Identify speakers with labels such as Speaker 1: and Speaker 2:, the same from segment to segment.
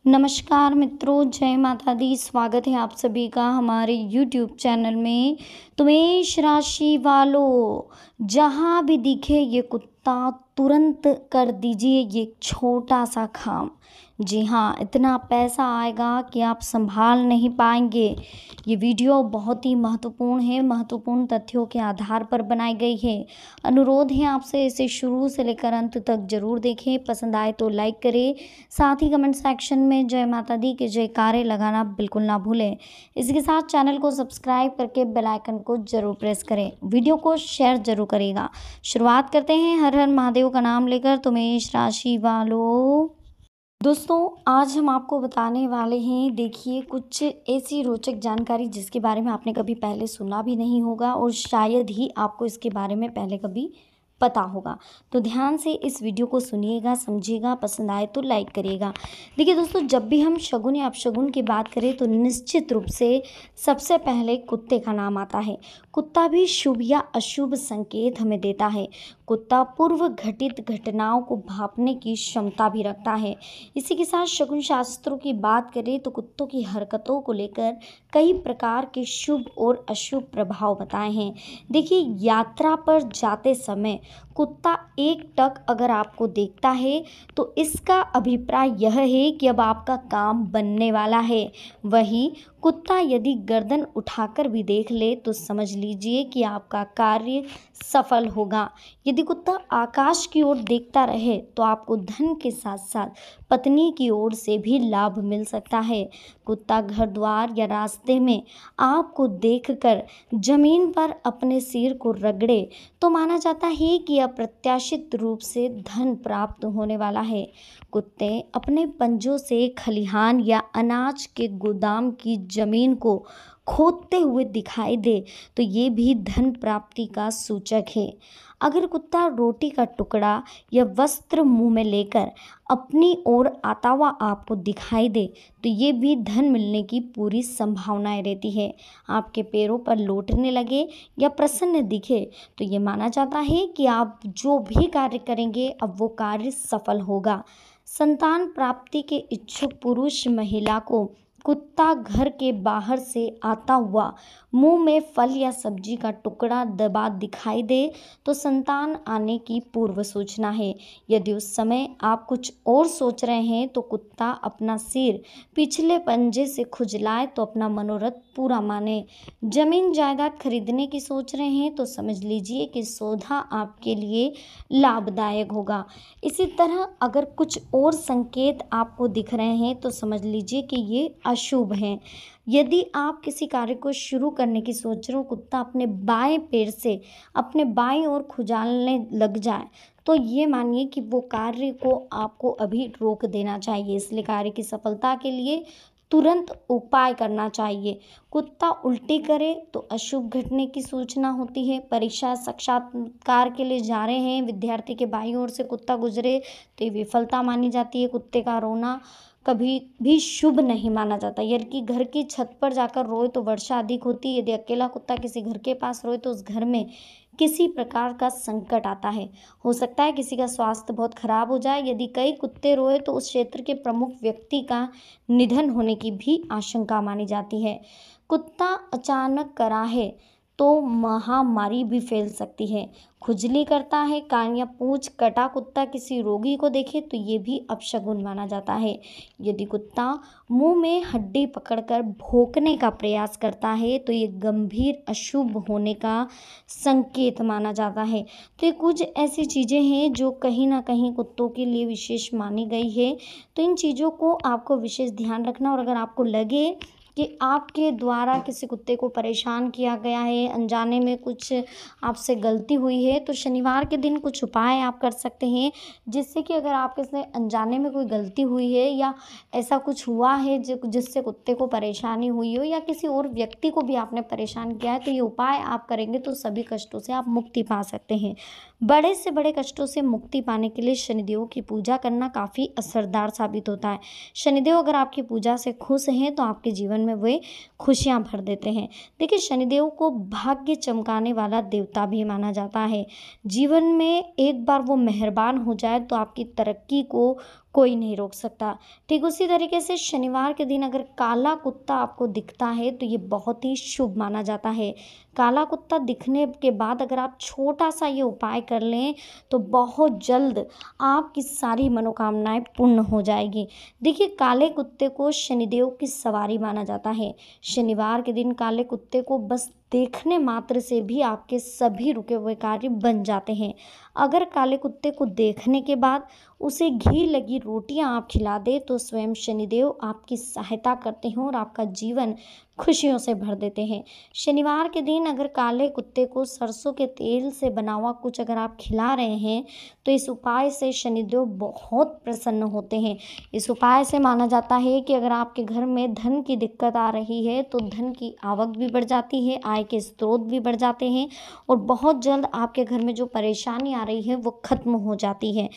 Speaker 1: नमस्कार मित्रों, जय माता दी। स्वागत है आप सभी का हमारे YouTube चैनल में। तो मेष राशि वालों, जहाँ भी दिखे ये कुत्ता तुरंत कर दीजिए ये छोटा सा काम। जी हाँ, इतना पैसा आएगा कि आप संभाल नहीं पाएंगे। ये वीडियो बहुत ही महत्वपूर्ण है, महत्वपूर्ण तथ्यों के आधार पर बनाई गई है। अनुरोध है आपसे इसे शुरू से लेकर अंत तक जरूर देखें। पसंद आए तो लाइक करें, साथ ही कमेंट सेक्शन में जय माता दी के जयकारे लगाना बिल्कुल ना भूलें। इसके साथ चैनल को सब्सक्राइब करके बेल आइकन को जरूर प्रेस करें, वीडियो को शेयर जरूर करेगा। शुरुआत करते हैं हर हर महादेव का नाम लेकर। तो मेष राशि वालों, दोस्तों आज हम आपको बताने वाले हैं, देखिए कुछ ऐसी रोचक जानकारी जिसके बारे में आपने कभी पहले सुना भी नहीं होगा और शायद ही आपको इसके बारे में पहले कभी पता होगा। तो ध्यान से इस वीडियो को सुनिएगा, समझिएगा, पसंद आए तो लाइक करिएगा। देखिए दोस्तों, जब भी हम शगुन या अपशगुन की बात करें तो निश्चित रूप से सबसे पहले कुत्ते का नाम आता है। कुत्ता भी शुभ या अशुभ संकेत हमें देता है। कुत्ता पूर्व घटित घटनाओं को भांपने की क्षमता भी रखता है। इसी के साथ शगुन शास्त्रों की बात करें तो कुत्तों की हरकतों को लेकर कई प्रकार के शुभ और अशुभ प्रभाव बताए हैं। देखिए, यात्रा पर जाते समय कुत्ता एकटक अगर आपको देखता है तो इसका अभिप्राय यह है कि अब आपका काम बनने वाला है। वहीं कुत्ता यदि गर्दन उठाकर भी देख ले तो समझ लीजिए कि आपका कार्य सफल होगा। यदि कुत्ता आकाश की ओर देखता रहे तो आपको धन के साथ साथ पत्नी की ओर से भी लाभ मिल सकता है। कुत्ता घर द्वार या रास्ते में आपको देखकर जमीन पर अपने सिर को रगड़े तो माना जाता है कि अप्रत्याशित रूप से धन प्राप्त होने वाला है। कुत्ते अपने पंजों से खलिहान या अनाज के गोदाम की जमीन को खोदते हुए दिखाई दे तो ये भी धन प्राप्ति का सूचक है। अगर कुत्ता रोटी का टुकड़ा या वस्त्र मुंह में लेकर अपनी ओर आता हुआ आपको दिखाई दे तो ये भी धन मिलने की पूरी संभावनाएं रहती है। आपके पैरों पर लौटने लगे या प्रसन्न दिखे तो ये माना जाता है कि आप जो भी कार्य करेंगे अब वो कार्य सफल होगा। संतान प्राप्ति के इच्छुक पुरुष महिला को कुत्ता घर के बाहर से आता हुआ मुंह में फल या सब्जी का टुकड़ा दबा दिखाई दे तो संतान आने की पूर्व सूचना है। यदि उस समय आप कुछ और सोच रहे हैं तो कुत्ता अपना सिर पिछले पंजे से खुजलाए तो अपना मनोरथ पूरा माने। जमीन जायदाद खरीदने की सोच रहे हैं तो समझ लीजिए कि सौदा आपके लिए लाभदायक होगा। इसी तरह अगर कुछ और संकेत आपको दिख रहे हैं तो समझ लीजिए कि ये अशुभ हैं। यदि आप किसी कार्य को शुरू करने की सोच रहे हो, कुत्ता अपने बाएं पैर से अपने बाईं ओर खुजालने लग जाए तो ये मानिए कि वो कार्य को आपको अभी रोक देना चाहिए। इसलिए कार्य की सफलता के लिए तुरंत उपाय करना चाहिए। कुत्ता उल्टी करे तो अशुभ घटने की सूचना होती है। परीक्षा साक्षात्कार के लिए जा रहे हैं, विद्यार्थी के बाईं ओर से कुत्ता गुजरे तो ये विफलता मानी जाती है। कुत्ते का रोना कभी भी शुभ नहीं माना जाता। यदि घर की छत पर जाकर रोए तो वर्षा अधिक होती है। यदि अकेला कुत्ता किसी घर के पास रोए तो उस घर में किसी प्रकार का संकट आता है। हो सकता है किसी का स्वास्थ्य बहुत खराब हो जाए। यदि कई कुत्ते रोए तो उस क्षेत्र के प्रमुख व्यक्ति का निधन होने की भी आशंका मानी जाती है। कुत्ता अचानक कराहे तो महामारी भी फैल सकती है। खुजली करता है, कान या पूंछ कटा कुत्ता किसी रोगी को देखे तो ये भी अपशगुन माना जाता है। यदि कुत्ता मुंह में हड्डी पकड़कर भौंकने का प्रयास करता है तो ये गंभीर अशुभ होने का संकेत माना जाता है। तो ये कुछ ऐसी चीज़ें हैं जो कहीं ना कहीं कुत्तों के लिए विशेष मानी गई है। तो इन चीज़ों को आपको विशेष ध्यान रखना। और अगर आपको लगे कि आपके द्वारा किसी कुत्ते को परेशान किया गया है, अनजाने में कुछ आपसे गलती हुई है, तो शनिवार के दिन कुछ उपाय आप कर सकते हैं जिससे कि अगर आपके से अनजाने में कोई गलती हुई है या ऐसा कुछ हुआ है जिससे कुत्ते को परेशानी हुई हो या किसी और व्यक्ति को भी आपने परेशान किया है तो ये उपाय आप करेंगे तो सभी कष्टों से आप मुक्ति पा सकते हैं। बड़े से बड़े कष्टों से मुक्ति पाने के लिए शनिदेव की पूजा करना काफ़ी असरदार साबित होता है। शनिदेव अगर आपकी पूजा से खुश हैं तो आपके जीवन में वे खुशियां भर देते हैं। देखिए, शनिदेव को भाग्य चमकाने वाला देवता भी माना जाता है। जीवन में एक बार वो मेहरबान हो जाए तो आपकी तरक्की को कोई नहीं रोक सकता। ठीक उसी तरीके से शनिवार के दिन अगर काला कुत्ता आपको दिखता है तो ये बहुत ही शुभ माना जाता है। काला कुत्ता दिखने के बाद अगर आप छोटा-सा ये उपाय कर लें तो बहुत जल्द आपकी सारी मनोकामनाएँ पूर्ण हो जाएगी। देखिए, काले कुत्ते को शनिदेव की सवारी माना जाता है। शनिवार के दिन काले कुत्ते को बस देखने मात्र से भी आपके सभी रुके हुए कार्य बन जाते हैं। अगर काले कुत्ते को देखने के बाद उसे घी लगी रोटियां आप खिला दें तो स्वयं शनिदेव आपकी सहायता करते हैं और आपका जीवन खुशियों से भर देते हैं। शनिवार के दिन अगर काले कुत्ते को सरसों के तेल से बना हुआ कुछ अगर आप खिला रहे हैं तो इस उपाय से शनिदेव बहुत प्रसन्न होते हैं। इस उपाय से माना जाता है कि अगर आपके घर में धन की दिक्कत आ रही है तो धन की आवक भी बढ़ जाती है, आय के स्रोत भी बढ़ जाते हैं और बहुत जल्द आपके घर में जो परेशानी आ रही है वो खत्म हो जाती है।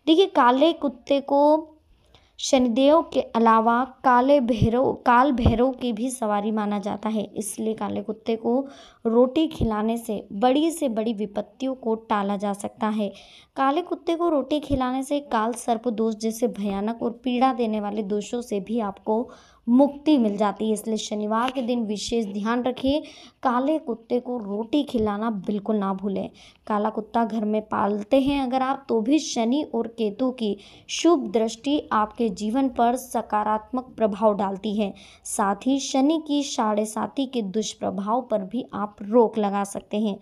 Speaker 1: देखिए, काले कुत्ते को शनिदेव के अलावा काल भैरव की भी सवारी माना जाता है, इसलिए काले कुत्ते को रोटी खिलाने से बड़ी विपत्तियों को टाला जा सकता है। काले कुत्ते को रोटी खिलाने से काल सर्प दोष जैसे भयानक और पीड़ा देने वाले दोषों से भी आपको मुक्ति मिल जाती है। इसलिए शनिवार के दिन विशेष ध्यान रखिए, काले कुत्ते को रोटी खिलाना बिल्कुल ना भूलें। काला कुत्ता घर में पालते हैं अगर आप तो भी शनि और केतु की शुभ दृष्टि आपके जीवन पर सकारात्मक प्रभाव डालती है। साथ ही शनि की साढ़े साती के दुष्प्रभाव पर भी आप रोक लगा सकते हैं।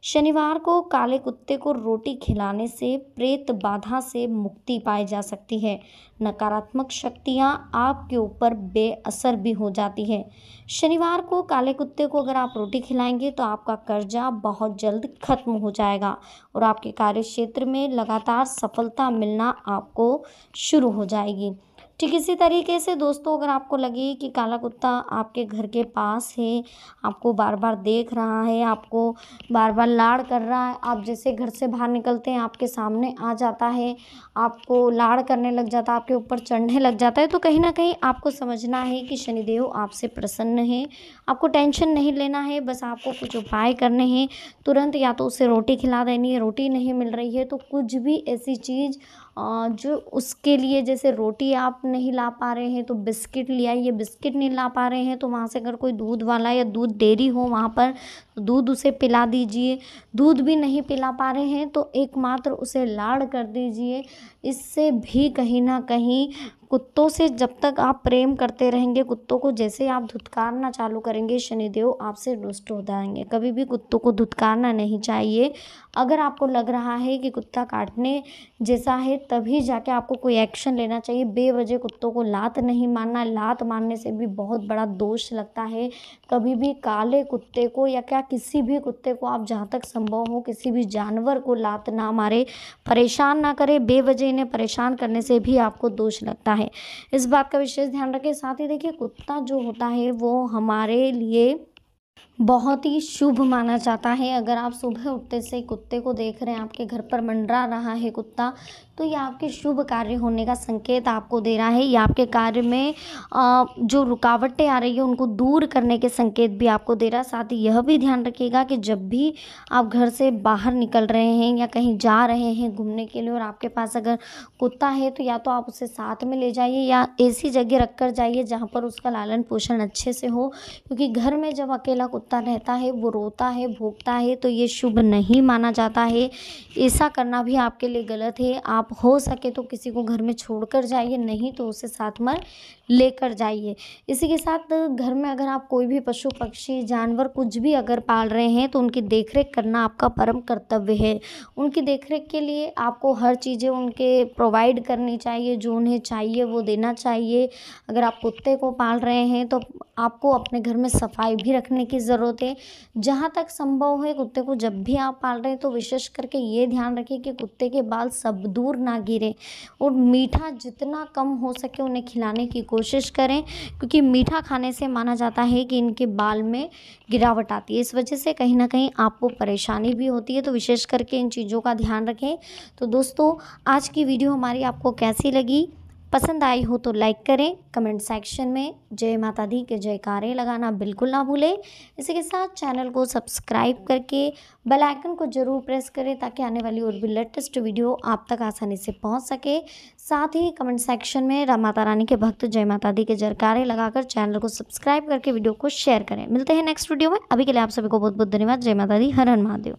Speaker 1: शनिवार को काले कुत्ते को रोटी खिलाने से प्रेत बाधा से मुक्ति पाई जा सकती है। नकारात्मक शक्तियाँ आपके ऊपर बेअसर भी हो जाती है। शनिवार को काले कुत्ते को अगर आप रोटी खिलाएंगे तो आपका कर्जा बहुत जल्द खत्म हो जाएगा और आपके कार्य क्षेत्र में लगातार सफलता मिलना आपको शुरू हो जाएगी। ठीक इसी तरीके से दोस्तों, अगर आपको लगे कि काला कुत्ता आपके घर के पास है, आपको बार बार देख रहा है, आपको बार बार लाड़ कर रहा है, आप जैसे घर से बाहर निकलते हैं आपके सामने आ जाता है, आपको लाड़ करने लग जाता है, आपके ऊपर चढ़ने लग जाता है, तो कहीं ना कहीं आपको समझना है कि शनिदेव आपसे प्रसन्न है। आपको टेंशन नहीं लेना है, बस आपको कुछ उपाय करने हैं। तुरंत या तो उसे रोटी खिला देनी है, रोटी नहीं मिल रही है तो कुछ भी ऐसी चीज़ जो उसके लिए, जैसे रोटी आप नहीं ला पा रहे हैं तो बिस्किट ले आइए, बिस्किट नहीं ला पा रहे हैं तो वहाँ से अगर कोई दूध वाला या दूध डेयरी हो वहाँ पर तो दूध उसे पिला दीजिए। दूध भी नहीं पिला पा रहे हैं तो एकमात्र उसे लाड़ कर दीजिए। इससे भी कहीं ना कहीं कुत्तों से जब तक आप प्रेम करते रहेंगे, कुत्तों को जैसे आप धुतकारना चालू करेंगे शनिदेव आपसे रुष्ट हो जाएंगे। कभी भी कुत्तों को धुतकारना नहीं चाहिए। अगर आपको लग रहा है कि कुत्ता काटने जैसा है तभी जाके आपको कोई एक्शन लेना चाहिए। बेवजह कुत्तों को लात नहीं मारना, लात मारने से भी बहुत बड़ा दोष लगता है। कभी भी काले कुत्ते को या क्या किसी भी कुत्ते को आप जहाँ तक संभव हो किसी भी जानवर को लात ना मारे, परेशान ना करें। बेवजह इन्हें परेशान करने से भी आपको दोष लगता है। इस बात का विशेष ध्यान रखें। साथ ही देखिए, कुत्ता जो होता है वो हमारे लिए बहुत ही शुभ माना जाता है। अगर आप सुबह उठते से कुत्ते को देख रहे हैं, आपके घर पर मंडरा रहा है कुत्ता, तो ये आपके शुभ कार्य होने का संकेत आपको दे रहा है। या आपके कार्य में जो रुकावटें आ रही है उनको दूर करने के संकेत भी आपको दे रहा है। साथ ही यह भी ध्यान रखिएगा कि जब भी आप घर से बाहर निकल रहे हैं या कहीं जा रहे हैं घूमने के लिए और आपके पास अगर कुत्ता है तो या तो आप उसे साथ में ले जाइए या ऐसी जगह रख कर जाइए जहाँ पर उसका लालन पोषण अच्छे से हो, क्योंकि घर में जब अकेला कुत्ता रहता है, वो रोता है, भौंकता है, तो ये शुभ नहीं माना जाता है। ऐसा करना भी आपके लिए गलत है। आप हो सके तो किसी को घर में छोड़कर जाइए, नहीं तो उसे साथ में लेकर जाइए। इसी के साथ घर में अगर आप कोई भी पशु पक्षी जानवर कुछ भी अगर पाल रहे हैं तो उनकी देखरेख करना आपका परम कर्तव्य है। उनकी देखरेख के लिए आपको हर चीज़ें उनके प्रोवाइड करनी चाहिए, जो उन्हें चाहिए वो देना चाहिए। अगर आप कुत्ते को पाल रहे हैं तो आपको अपने घर में सफाई भी रखने की ज़रूरत है। जहाँ तक संभव है कुत्ते को जब भी आप पाल रहे हैं तो विशेष करके ये ध्यान रखिए कि कुत्ते के बाल सब दूर ना गिरे और मीठा जितना कम हो सके उन्हें खिलाने की कोशिश करें, क्योंकि मीठा खाने से माना जाता है कि इनके बाल में गिरावट आती है। इस वजह से कहीं ना कहीं आपको परेशानी भी होती है, तो विशेष करके इन चीज़ों का ध्यान रखें। तो दोस्तों, आज की वीडियो हमारी आपको कैसी लगी पसंद आई हो तो लाइक करें, कमेंट सेक्शन में जय माता दी के जयकारे लगाना बिल्कुल ना भूलें। इसी के साथ चैनल को सब्सक्राइब करके बेल आइकन को ज़रूर प्रेस करें ताकि आने वाली और भी लेटेस्ट वीडियो आप तक आसानी से पहुंच सके। साथ ही कमेंट सेक्शन में माता रानी के भक्त जय माता दी के जयकारे लगाकर चैनल को सब्सक्राइब करके वीडियो को शेयर करें। मिलते हैं नेक्स्ट वीडियो में। अभी के लिए आप सभी को बहुत बहुत धन्यवाद। जय माता दी, हर हर महादेव।